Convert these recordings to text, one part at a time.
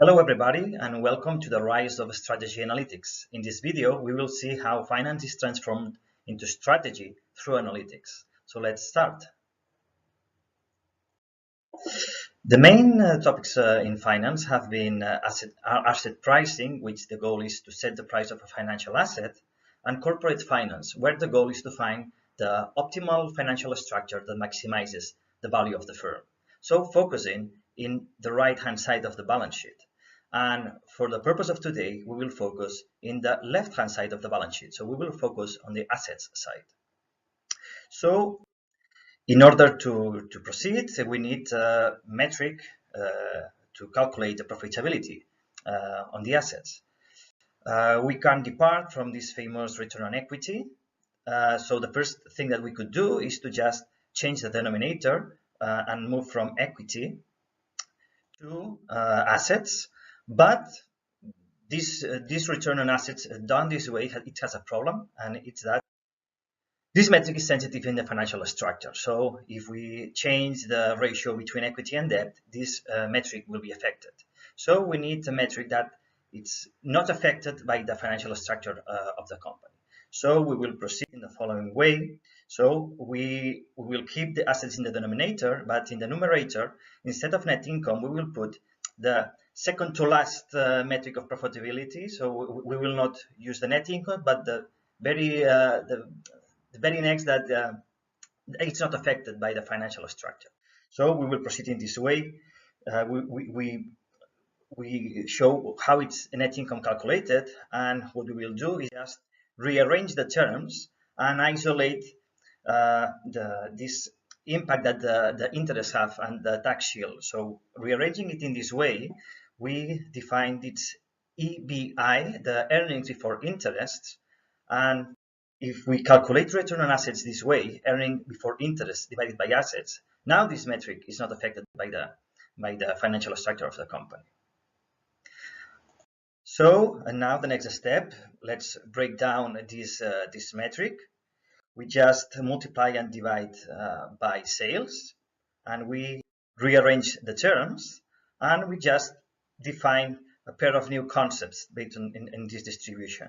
Hello everybody and welcome to the rise of strategy analytics. In this video, we will see how finance is transformed into strategy through analytics. So let's start. The main topics in finance have been asset pricing, which the goal is to set the price of a financial asset, and corporate finance, where the goal is to find the optimal financial structure that maximizes the value of the firm. So focusing in the right-hand side of the balance sheet. And for the purpose of today, we will focus in the left-hand side of the balance sheet. So we will focus on the assets side. So in order to proceed, we need a metric to calculate the profitability on the assets. We can depart from this famous return on equity. So the first thing that we could do is to just change the denominator and move from equity to assets. But this return on assets done this way, it has a problem, and it's that this metric is sensitive in the financial structure. So if we change the ratio between equity and debt, this metric will be affected. So we need a metric that it's not affected by the financial structure of the company. So we will proceed in the following way. So we will keep the assets in the denominator, but in the numerator, instead of net income, we will put the second to last metric of profitability. So we will not use the net income, but the very next that it's not affected by the financial structure. So we will proceed in this way. We show how it's net income calculated, and what we will do is just rearrange the terms and isolate this impact that the interest have and the tax shield. So rearranging it in this way, we defined its EBI, the earnings before interest, and if we calculate return on assets this way, earning before interest divided by assets, now this metric is not affected by the financial structure of the company. So, and now the next step, let's break down this metric. We just multiply and divide by sales, and we rearrange the terms, and we just define a pair of new concepts based on in this distribution.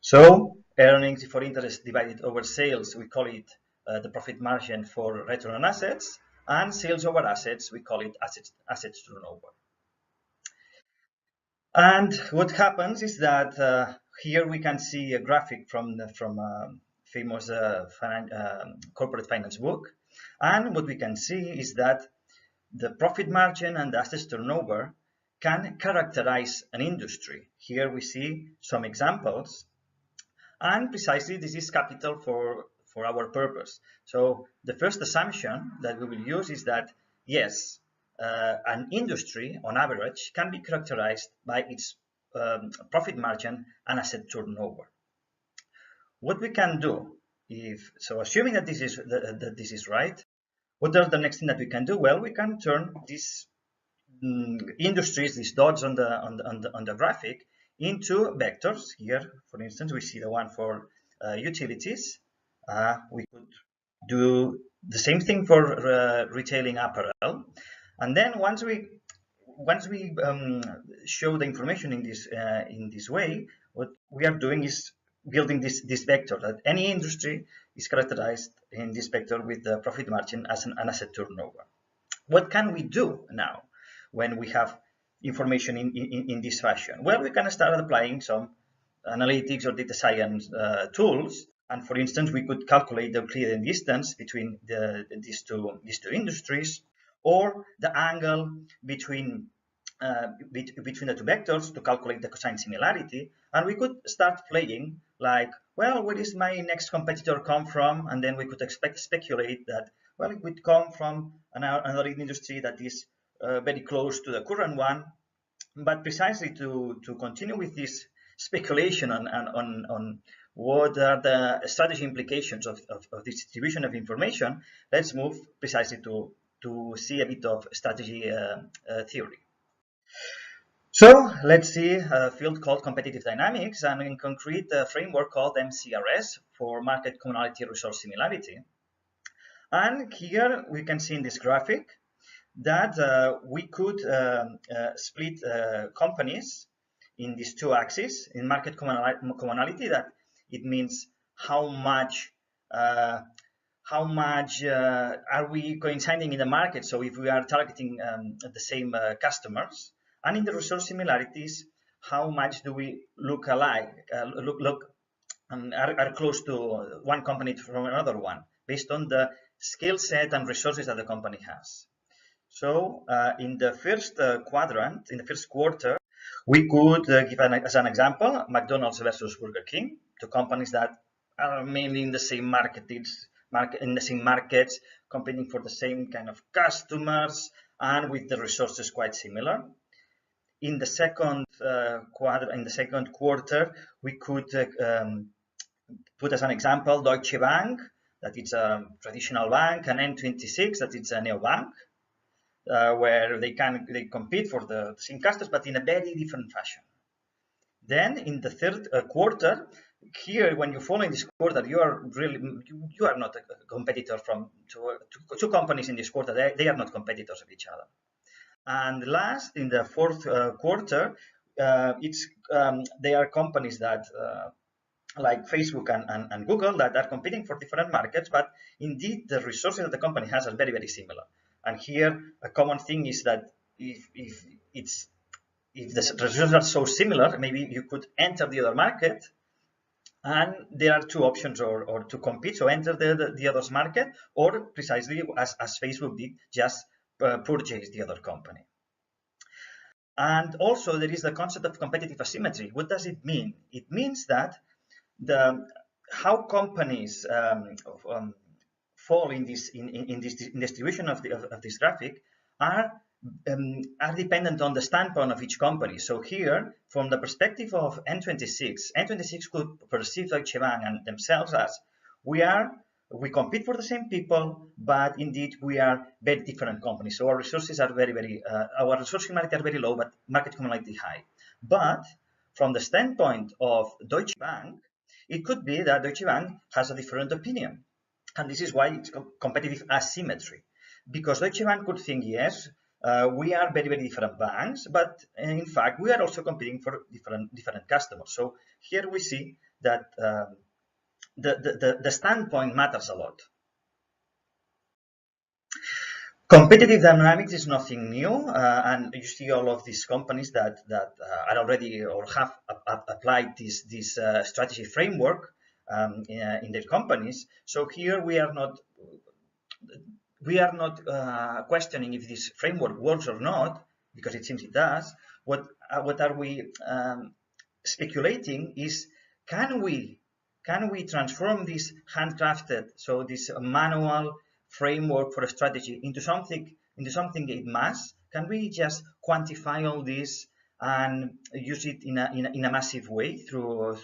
So earnings before interest divided over sales, we call it the profit margin for return on assets, and sales over assets, we call it assets turnover. And what happens is that here we can see a graphic from famous corporate finance book, and what we can see is that the profit margin and the assets turnover can characterize an industry. Here we see some examples. And precisely this is capital for our purpose. So the first assumption that we will use is that, yes, an industry on average can be characterized by its profit margin and asset turnover. What we can do, assuming that this is right, what are the next thing that we can do? Well, we can turn these industries, these dots on the graphic, into vectors. Here, for instance, we see the one for utilities. We could do the same thing for retailing apparel, and then once we show the information in this way, what we are doing is building this vector, that any industry is characterized in this vector with the profit margin as an asset turnover. What can we do now when we have information in this fashion? Well, we can start applying some analytics or data science tools, and for instance, we could calculate the Euclidean distance between these two industries, or the angle between the two vectors to calculate the cosine similarity, and we could start playing like, well, where is my next competitor come from? And then we could speculate that, well, it would come from another industry that is very close to the current one. But precisely to continue with this speculation on what are the strategy implications of this distribution of information, let's move precisely to see a bit of strategy theory. So let's see a field called competitive dynamics, and in concrete a framework called MCRS for market commonality resource similarity. And here we can see in this graphic that we could split companies in these two axes in market commonality. That it means how much are we coinciding in the market, so if we are targeting the same customers, and in the resource similarities, how much do we look alike, are close to one company from another one based on the skill set and resources that the company has. So in the first quadrant, in the first quarter, we could give as an example McDonald's versus Burger King, two companies that are mainly in the same in the same markets, competing for the same kind of customers and with the resources quite similar. In the second quarter, we could put as an example Deutsche Bank, that it's a traditional bank, and N26, that it's a neobank, where they compete for the same customers, but in a very different fashion. Then in the third quarter, here when you fall in this quarter, you are not a competitor from two companies in this quarter. They are not competitors of each other. And last, in the fourth quarter, they are companies that like Facebook and Google that are competing for different markets, but indeed the resources that the company has are very, very similar. And here a common thing is that if the resources are so similar, maybe you could enter the other market, and there are two options or to compete. So enter the other's market, or precisely as Facebook did, just purchase the other company. And also there is the concept of competitive asymmetry. What does it mean? It means that how companies fall in this distribution of this graphic are dependent on the standpoint of each company. So here, from the perspective of N26 could perceive Deutsche Bank and themselves as we compete for the same people, but indeed we are very different companies. So our resources are our resource similarity are very low, but market commonality high. But from the standpoint of Deutsche Bank, it could be that Deutsche Bank has a different opinion. And this is why it's competitive asymmetry. Because Deutsche Bank could think, yes, we are very, very different banks, but in fact, we are also competing for different customers. So here we see that the standpoint matters a lot. Competitive dynamics is nothing new, and you see all of these companies that are already or have applied this strategy framework in their companies. So here we are not questioning if this framework works or not, because it seems it does. What are we speculating is, can we transform this handcrafted, so this manual framework for a strategy into something it must? Can we just quantify all this and use it in a massive way through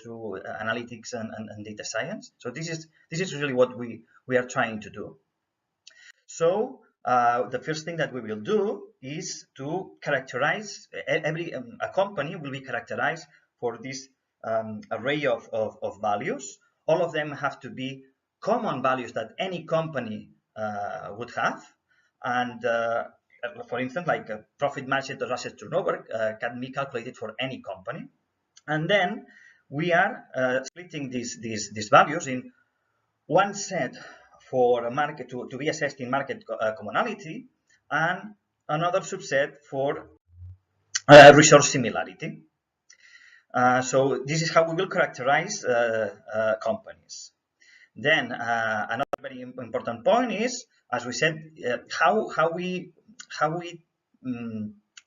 analytics and data science? So this is really what we are trying to do. So the first thing that we will do is to characterize a company will be characterized for this array of values. All of them have to be common values that any company would have, and for instance, like a profit margin or asset turnover can be calculated for any company. And then we are splitting these values in one set for a market to be assessed in market commonality, and another subset for resource similarity. So this is how we will characterize companies. Then another very important point is, as we said, how we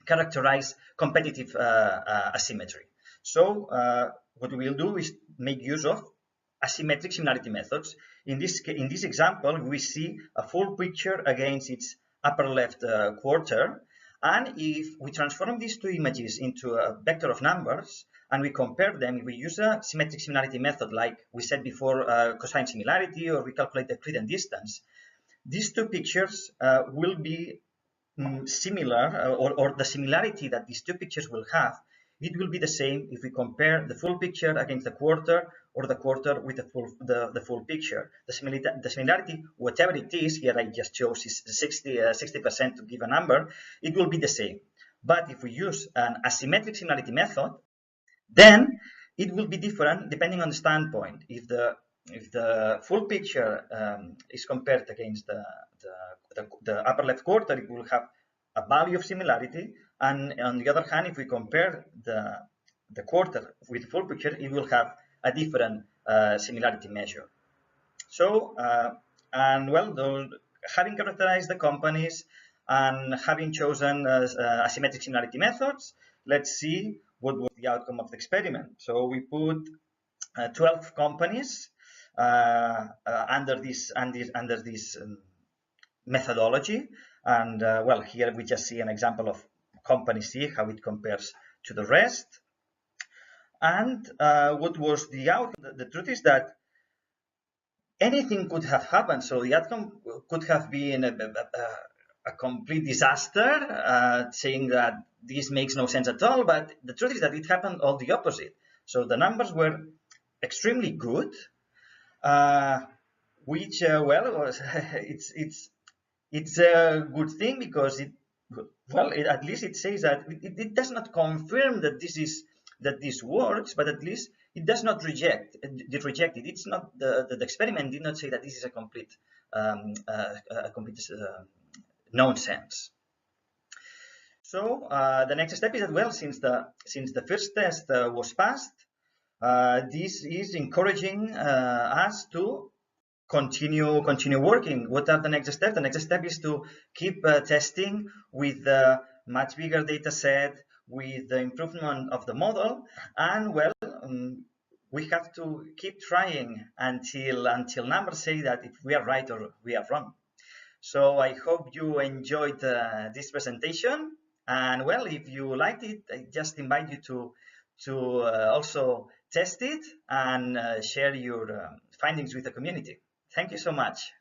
characterize competitive asymmetry. So what we will do is make use of asymmetric similarity methods. In this example, we see a full picture against its upper left quarter, and if we transform these two images into a vector of numbers and we compare them, if we use a symmetric similarity method like we said before, cosine similarity, or we calculate the Euclidean distance, these two pictures will be similar, or the similarity that these two pictures will have it will be the same if we compare the full picture against the quarter or the quarter with the full picture. The similarity, whatever it is, here I just chose is 60% to give a number, it will be the same. But if we use an asymmetric similarity method, then it will be different depending on the standpoint. If the full picture is compared against the upper left quarter, it will have a value of similarity, and on the other hand, if we compare the quarter with the full picture, it will have a different similarity measure. So, and well, having characterized the companies and having chosen asymmetric similarity methods, let's see what was the outcome of the experiment. So we put 12 companies under this methodology, and well, here we just see an example of company C, how it compares to the rest. And what was the outcome? The truth is that anything could have happened. So the outcome could have been a complete disaster, saying that this makes no sense at all. But the truth is that it happened all the opposite. So the numbers were extremely good, which well, it's a good thing, because at least it says that it does not confirm that this works, but at least it does not reject it. It's not the experiment did not say that this is a complete nonsense. So the next step is that, well, since the first test was passed, this is encouraging us to continue working. What are the next steps? The next step is to keep testing with a much bigger data set, with the improvement of the model, and well, we have to keep trying until numbers say that if we are right or we are wrong. So I hope you enjoyed this presentation, and well, if you liked it, I just invite you to also test it and share your findings with the community. Thank you so much.